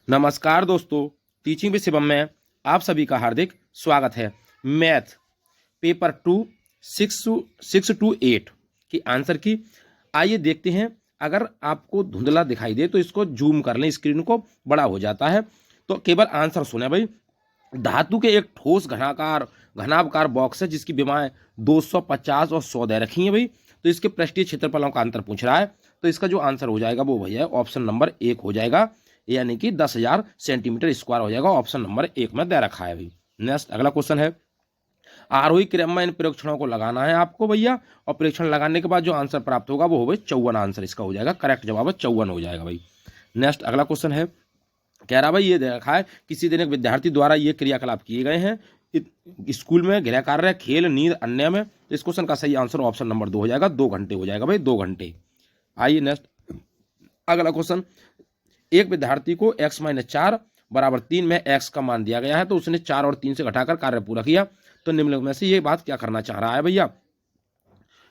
नमस्कार दोस्तों, teaching with Shivam में आप सभी का हार्दिक स्वागत है। मैथ पेपर 2 6 to 8 की आंसर की आइए देखते हैं। अगर आपको धुंधला दिखाई दे तो इसको जूम कर लें, स्क्रीन को बड़ा हो जाता है। तो केवल आंसर सुने भाई। धातु के एक ठोस घनाकार बॉक्स है जिसकी विमाएं 250 और 100 दे रखी हैं भाई। तो इसके पृष्ठीय क्षेत्रफलों का अंतर पूछ रहा है। तो इसका जो आंसर हो जाएगा वो भैया ऑप्शन नंबर 1 हो जाएगा, यानी कि 10,000 सेंटीमीटर स्क्वायर हो जाएगा। ऑप्शन नंबर 1 में दे रखा है भाई। नेक्स्ट अगला क्वेश्चन है, आरोही क्रम में इन परीक्षणों को लगाना है आपको भैया, और परीक्षण लगाने के बाद जो आंसर प्राप्त होगा वो हो भाई 54। आंसर इसका हो जाएगा, करेक्ट जवाब है 54 हो जाएगा भाई। नेक्स्ट अगला क्वेश्चन है, कह रहा भाई ये देखा है किसी दिन एक विद्यार्थी द्वारा ये क्रियाकलाप किए गए हैं स्कूल में, गृह कार्य, खेल, नींद, अन्य में। तो इस क्वेश्चन का सही आंसर ऑप्शन नंबर 2 हो जाएगा, 2 घंटे हो जाएगा भाई, 2 घंटे। आइए नेक्स्ट अगला क्वेश्चन, एक विद्यार्थी को x-4 बराबर 3 में x का मान दिया गया है, तो उसने 4 और 3 से घटाकर कार्य पूरा किया। तो निम्न में से ये बात क्या करना चाह रहा है भैया,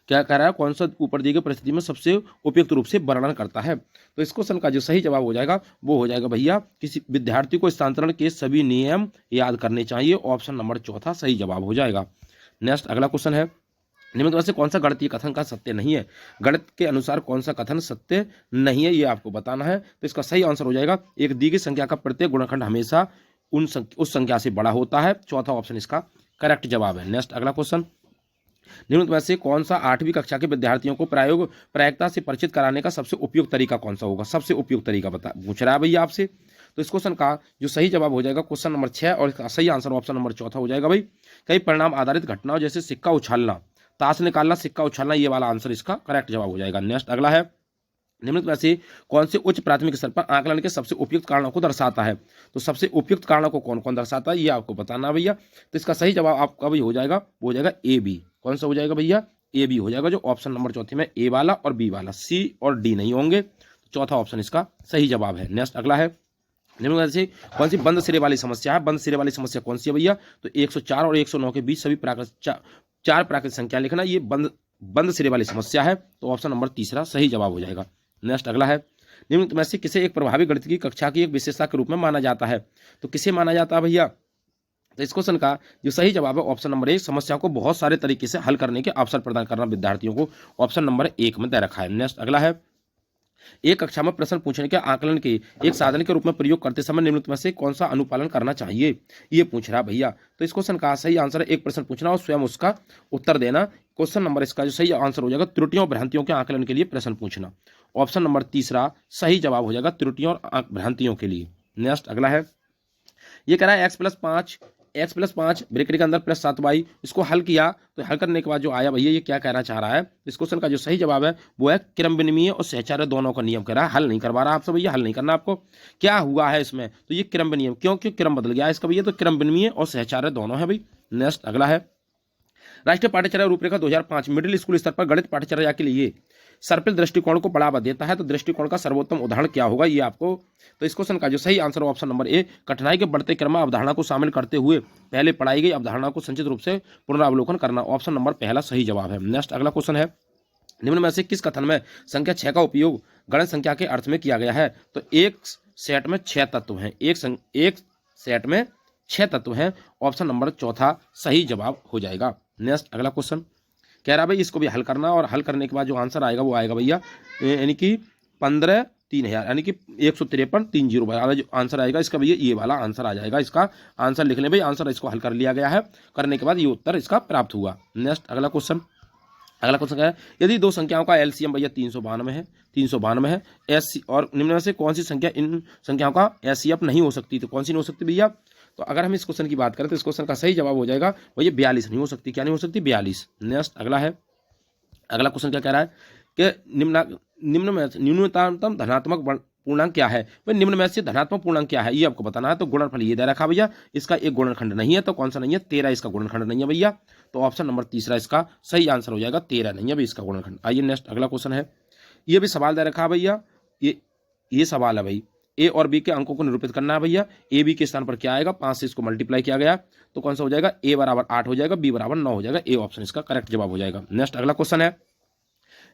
क्या कह रहा है, कौन सा ऊपर दी गई परिस्थिति में सबसे उपयुक्त रूप से वर्णन करता है। तो इस क्वेश्चन का जो सही जवाब हो जाएगा वो हो जाएगा भैया, किसी विद्यार्थी को स्थानांतरण के सभी नियम याद करने चाहिए। ऑप्शन नंबर 4 सही जवाब हो जाएगा। नेक्स्ट अगला क्वेश्चन है, निम्न में से कौन सा गणितीय कथन का सत्य नहीं है। गणित के अनुसार कौन सा कथन सत्य नहीं है ये आपको बताना है। तो इसका सही आंसर हो जाएगा, एक दी गई संख्या का प्रत्येक गुणनखंड हमेशा उस संख्या से बड़ा होता है। चौथा ऑप्शन इसका करेक्ट जवाब है। नेक्स्ट अगला क्वेश्चन, निम्न में से कौन सा 8वीं कक्षा के विद्यार्थियों को प्रायिकता से परिचित कराने का सबसे उपयुक्त तरीका कौन सा होगा। सबसे उपयुक्त तरीका पूछ रहा है भैया आपसे। तो इस क्वेश्चन का जो सही जवाब हो जाएगा क्वेश्चन नंबर 6, और इसका सही आंसर ऑप्शन नंबर 4 हो जाएगा भाई। कई परिणाम आधारित घटनाओं जैसे सिक्का उछालना, ताश निकालना, सिक्का उछालना, ये वाला आंसर इसका करेक्ट जवाब हो जाएगा। नेक्स्ट अगला है, निम्नलिखित में से कौन से उच्च प्राथमिक स्तर पर आकलन के सबसे उपयुक्त कारणों को दर्शाता है। तो सबसे उपयुक्त कारणों को कौन कौन दर्शाता है ये आपको बताना भैया। तो इसका सही जवाब आपका भी हो जाएगा, वो हो जाएगा ए बी। कौन सा हो जाएगा भैया, ए बी हो जाएगा। जो ऑप्शन नंबर 4 में ए वाला और बी वाला, सी और डी नहीं होंगे। तो चौथा ऑप्शन इसका सही जवाब है। नेक्स्ट अगला है, निम्न से कौन सी बंद सिरे वाली समस्या है। बंद सिरे वाली समस्या कौन सी है भैया, तो 104 और 109 के बीच सभी चार प्राकृतिक संख्या लिखना, ये बंद सिरे वाली समस्या है। तो ऑप्शन नंबर 3 सही जवाब हो जाएगा। नेक्स्ट अगला है, निम्न में से किसे एक प्रभावी गणित की कक्षा की एक विशेषता के रूप में माना जाता है। तो किसे माना जाता है भैया, तो इस क्वेश्चन का जो सही जवाब है ऑप्शन नंबर 1, समस्या को बहुत सारे तरीके से हल करने के अवसर प्रदान करना विद्यार्थियों को। ऑप्शन नंबर 1 में दे रखा है। नेक्स्ट अगला है, एक कक्षा में प्रश्न पूछने के आकलन के एक साधन के रूप में प्रयोग करते समय निम्नलिखित में से कौन सा अनुपालन करना चाहिए, ये पूछ रहा भैया। तो इस क्वेश्चन का सही आंसर है एक प्रश्न पूछना और स्वयं उसका उत्तर देना। क्वेश्चन नंबर इसका जो सही आंसर हो जाएगा, त्रुटियों और भ्रांतियों के आकलन के लिए प्रश्न पूछना। ऑप्शन नंबर 3 सही जवाब हो जाएगा, त्रुटियों और भ्रांतियों के लिए। नेक्स्ट अगला है, ये कह रहा है x+5 ब्रैकेट के अंदर +7y, इसको हल किया तो हल करने के बाद जो आया भैया ये क्या कहना चाह रहा है। इस क्वेश्चन का जो सही जवाब है वो है क्रम विनिमय और सहचार्य दोनों का नियम कह रहा है। हल नहीं करवा रहा आपसे भैया, हल नहीं करना आपको। क्या हुआ है इसमें, तो ये क्रम विनिमय, क्यों क्रम बदल गया इसका भैया, तो क्रम विनिमय और सहचार्य दोनों है भाई। नेक्स्ट अगला है, राष्ट्रीय पाठ्यचर्या रूपरेखा 2005 मिडिल स्कूल स्तर पर गणित पाठ्यचर्या के लिए सर्पिल दृष्टिकोण को बढ़ावा देता है। तो दृष्टिकोण का सर्वोत्तम उदाहरण क्या होगा ये आपको। तो इस क्वेश्चन का जो सही आंसर ऑप्शन नंबर 1, कठिनाई के बढ़ते क्रम में अवधारणा को शामिल करते हुए पहले पढ़ाई गई अवधारणा को संचित रूप से पुनरावलोकन करना। ऑप्शन नंबर 1 सही जवाब है। नेक्स्ट अगला क्वेश्चन है, निम्न में से किस कथन में संख्या 6 का उपयोग गणित संख्या के अर्थ में किया गया है। तो एक सेट में 6 तत्व हैं, एक सेट में 6 तत्व हैं। ऑप्शन नंबर 4 सही जवाब हो जाएगा। नेक्स्ट अगला क्वेश्चन कह रहा भाई इसको भी हल करना, और हल करने के बाद जो आंसर आएगा वो आएगा भैया, यानी कि 15,3000, यानी कि 153,30 वाला जो आंसर आएगा इसका भैया ये वाला आंसर आ जाएगा। इसका आंसर लिख लें भाई, आंसर इसको हल कर लिया गया है, करने के बाद ये उत्तर इसका प्राप्त हुआ। नेक्स्ट अगला क्वेश्चन क्या है, यदि दो संख्याओं का एलसीएम भैया 392 है एस, और निम्न में से कौन सी संख्या इन संख्याओं का एचसीएफ नहीं हो सकती। तो कौन सी नहीं हो सकती भैया, तो अगर हम इस क्वेश्चन की बात करें तो इस क्वेश्चन का सही जवाब हो जाएगा भैया 42 नहीं हो सकती। क्या नहीं हो सकती, 42। नेक्स्ट अगला है, अगला क्वेश्चन क्या कह रहा है कि न्यूनतम धनात्मक पूर्णांक क्या है। भाई निम्न में से धनात्मक पूर्णांक क्या है ये आपको बताना है। तो गुणनफल ये दे रखा भैया, इसका एक गुणनखंड नहीं है। तो कौन सा नहीं है, 13 इसका गुणनखंड नहीं है भैया। तो ऑप्शन नंबर 3 इसका सही आंसर हो जाएगा, 13 नहीं है भाई इसका गुणनखंड। आइए नेक्स्ट अगला क्वेश्चन है, ये भी सवाल दे रखा भैया, ये सवाल है भाई, ए और बी के अंकों को निरूपित करना है भैया। ए बी के स्थान पर क्या आएगा, 5 से इसको मल्टीप्लाई किया गया तो कौन सा हो जाएगा, ए बराबर 8 हो जाएगा, बी बराबर 9 हो जाएगा। ए ऑप्शन इसका करेक्ट जवाब हो जाएगा। नेक्स्ट अगला क्वेश्चन है,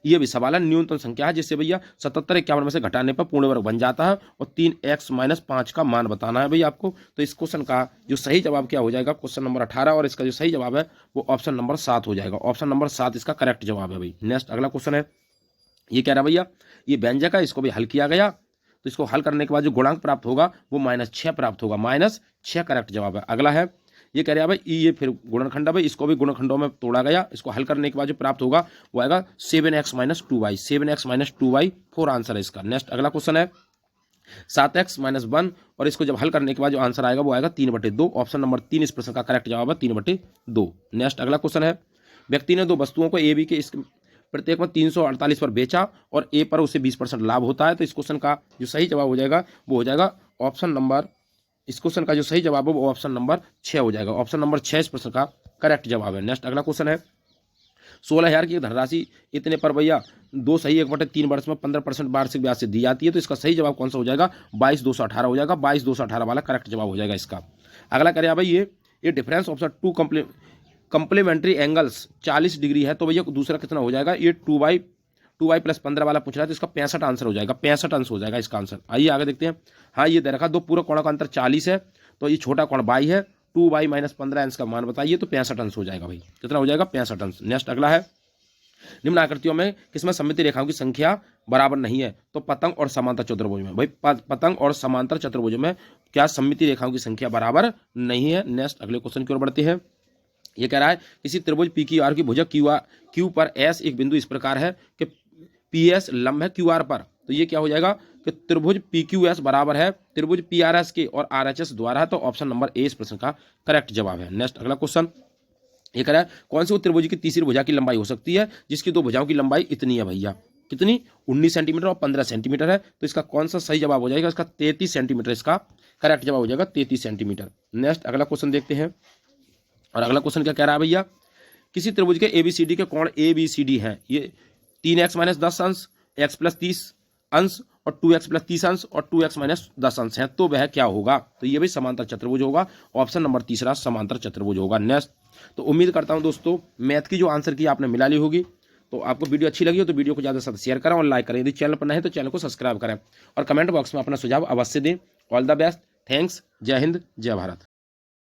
ये भी सवाल है। न्यूनतम संख्या है जिससे भैया 77 51 में से घटाने पर पूर्ण वर्ग बन जाता है, और 3x - 5 का मान बताना है भैया आपको। तो इस क्वेश्चन का जो सही जवाब क्या हो जाएगा, क्वेश्चन नंबर 18, और इसका जो सही जवाब है वो ऑप्शन नंबर 7 हो जाएगा। ऑप्शन नंबर 7 इसका करेक्ट जवाब है भाई। नेक्स्ट अगला क्वेश्चन है, ये कह रहा भैया ये व्यंजक है, इसको भी हल किया गया, तो इसको हल करने के बाद जो गुणांक प्राप्त होगा वो -6 प्राप्त होगा। -6 करेक्ट जवाब है। अगला है, ये कह रहा है भाई ये फिर गुणनखंड है भाई, इसको भी गुणनखंडों में तोड़ा गया, इसको हल करने के बाद जो प्राप्त होगा वो आएगा 7x - 2y, 7x - 2y 4 answer है इसका। नेक्स्ट अगला क्वेश्चन है 7x - 1, और इसको जब हल करने के बाद जो आंसर आएगा वो आएगा 3/2। ऑप्शन नंबर 3 इस प्रश्न का करेक्ट जवाब है 3/2। नेक्स्ट अगला क्वेश्चन है, व्यक्ति ने दो वस्तुओं को ए बी के इस प्रत्येक में 348 पर बेचा और ए पर उसे 20% लाभ होता है। तो इस क्वेश्चन का जो सही जवाब हो जाएगा वो हो जाएगा ऑप्शन नंबर, इस क्वेश्चन का जो सही जवाब है वो ऑप्शन नंबर 6 हो जाएगा। ऑप्शन नंबर 6 इस प्रश्न का करेक्ट जवाब है। नेक्स्ट अगला क्वेश्चन है, 16,000 की धनराशि इतने पर भैया 2 सही 1/3 वर्ष में 15% वार्षिक ब्याज से दी जाती है। तो इसका सही जवाब कौन सा हो जाएगा, 22,218 हो जाएगा। 22,218 वाला करेक्ट जवाब हो जाएगा इसका। अगला करें भाई, ये difference of the two complementary angles 40 degree है, तो भैया दूसरा कितना हो जाएगा, ये 2y + 15 वाला पूछ रहा है, तो इसका 65 आंसर हो जाएगा। 65 आंसर हो जाएगा इसका आंसर। आइए आगे देखते हैं। हाँ, ये दे रखा दो पूरा कोणों का अंतर 40 है, तो ये छोटा कोण y है, 2y - 15 अंश का मान बताइए, तो 65 अंश हो जाएगा भाई। कितना हो जाएगा, 65 अंश। नेक्स्ट अगला है, निम्न आकृतियों में किसमें सममित रेखाओं की संख्या बराबर नहीं है, तो पतंग और समांतर चतुर्भुज में। भाई पतंग और समांतर चतुर्भुज में क्या सममित रेखाओं की संख्या बराबर नहीं है। नेक्स्ट अगले क्वेश्चन की ओर बढ़ते हैं। ये कह रहा है किसी त्रिभुज पी क्यू आर की भुजा क्यू पर एस एक बिंदु इस प्रकार है कि पी एस लंब है क्यू आर पर, तो ये क्या हो जाएगा कि त्रिभुज पी क्यू एस बराबर है त्रिभुज पी आर एस के और आर एच एस द्वारा है। तो ऑप्शन नंबर ए इस प्रश्न का करेक्ट जवाब है। नेक्स्ट अगला क्वेश्चन, ये कह रहा है कौन सी त्रिभुज की तीसरी भुजा की लंबाई हो सकती है जिसकी दो भुजाओं की लंबाई इतनी है भैया, कितनी, 19 सेंटीमीटर और 15 सेंटीमीटर है। तो इसका कौन सा सही जवाब हो जाएगा, इसका 33 सेंटीमीटर इसका करेक्ट जवाब हो जाएगा, 33 सेंटीमीटर। नेक्स्ट अगला क्वेश्चन देखते हैं, और अगला क्वेश्चन क्या कह रहा है भैया, किसी त्रिभुज के एबीसीडी के कोण एबीसीडी हैं, ये 3x - 10 अंश, x + 30 अंश और 2x + 30 अंश और 2x - 10 अंश हैं, तो वह क्या होगा, तो ये भी समांतर चतुर्भुज होगा। ऑप्शन नंबर तीसरा समांतर चतुर्भुज होगा। नेक्स्ट, तो उम्मीद करता हूं दोस्तों मैथ की जो आंसर की आपने मिला ली होगी। तो आपको वीडियो अच्छी लगी हो तो वीडियो को ज़्यादा से ज़्यादा शेयर करें और लाइक करें। यदि चैनल पर नए हैं तो चैनल को सब्सक्राइब करें और कमेंट बॉक्स में अपना सुझाव अवश्य दें। ऑल द बेस्ट, थैंक्स, जय हिंद, जय भारत।